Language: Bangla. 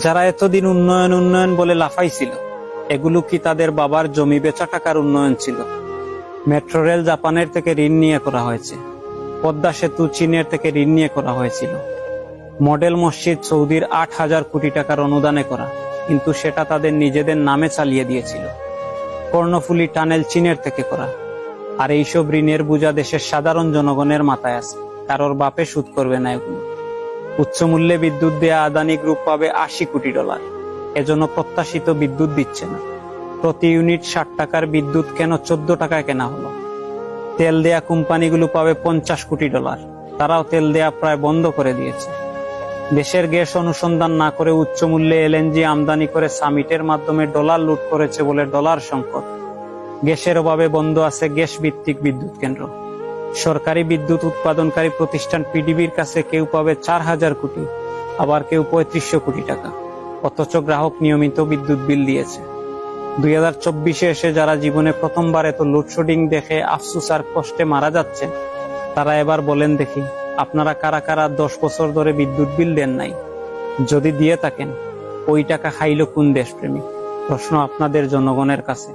যারা এতদিন উন্নয়ন উন্নয়ন বলে লাফাইছিল, এগুলো কি তাদের বাবার জমি বেচা টাকার উন্নয়ন ছিল? মেট্রো রেল জাপানের থেকে ঋণ নিয়ে করা হয়েছে, পদ্মা সেতু চীনের থেকে ঋণ নিয়ে করা হয়েছিল, মডেল মসজিদ সৌদির 8,000 কোটি টাকার অনুদানে করা, কিন্তু সেটা তাদের নিজেদের নামে চালিয়ে দিয়েছিল। কর্ণফুলী টানেল চীনের থেকে করা, আর এইসব ঋণের বোঝা দেশের সাধারণ জনগণের মাথায় আছে। কারোর বাপে সুদ করবে না এগুলো। উচ্চ মূল্যে বিদ্যুৎ দেয়া আদানি গ্রুপ পাবে $80 কোটি, এজন্য প্রত্যাশিত বিদ্যুৎ দিচ্ছে না। প্রতি ইউনিট 60 টাকার বিদ্যুৎ কেন 14 টাকায় কেনা হলো? তেল দেয়া কোম্পানিগুলো পাবে $50 কোটি, তারাও তেল দেয়া প্রায় বন্ধ করে দিয়েছে। দেশের গ্যাস অনুসন্ধান না করে উচ্চ মূল্যে এলএনজি আমদানি করে সামিটের মাধ্যমে ডলার লুট করেছে বলে ডলার সংকট। গ্যাসের অভাবে বন্ধ আছে গ্যাস ভিত্তিক বিদ্যুৎ কেন্দ্র। সরকারি বিদ্যুৎ উৎপাদনকারী প্রতিষ্ঠান পিডিবির কাছে কেউ পাবে 4,000 কোটি, আবার কেউ 3500 কোটি টাকা, অথচ গ্রাহক নিয়মিত বিদ্যুৎ বিল দিয়েছে। 2024-এ এসে যারা জীবনে প্রথমবার এত লোডশেডিং দেখে আফসোস আর কষ্টে মারা যাচ্ছে, তারা এবার বলেন দেখি, আপনারা কারা কারা 10 বছর ধরে বিদ্যুৎ বিল দেন নাই? যদি দিয়ে থাকেন, ওই টাকা খাইল কোন দেশপ্রেমিক? প্রশ্ন আপনাদের জনগণের কাছে।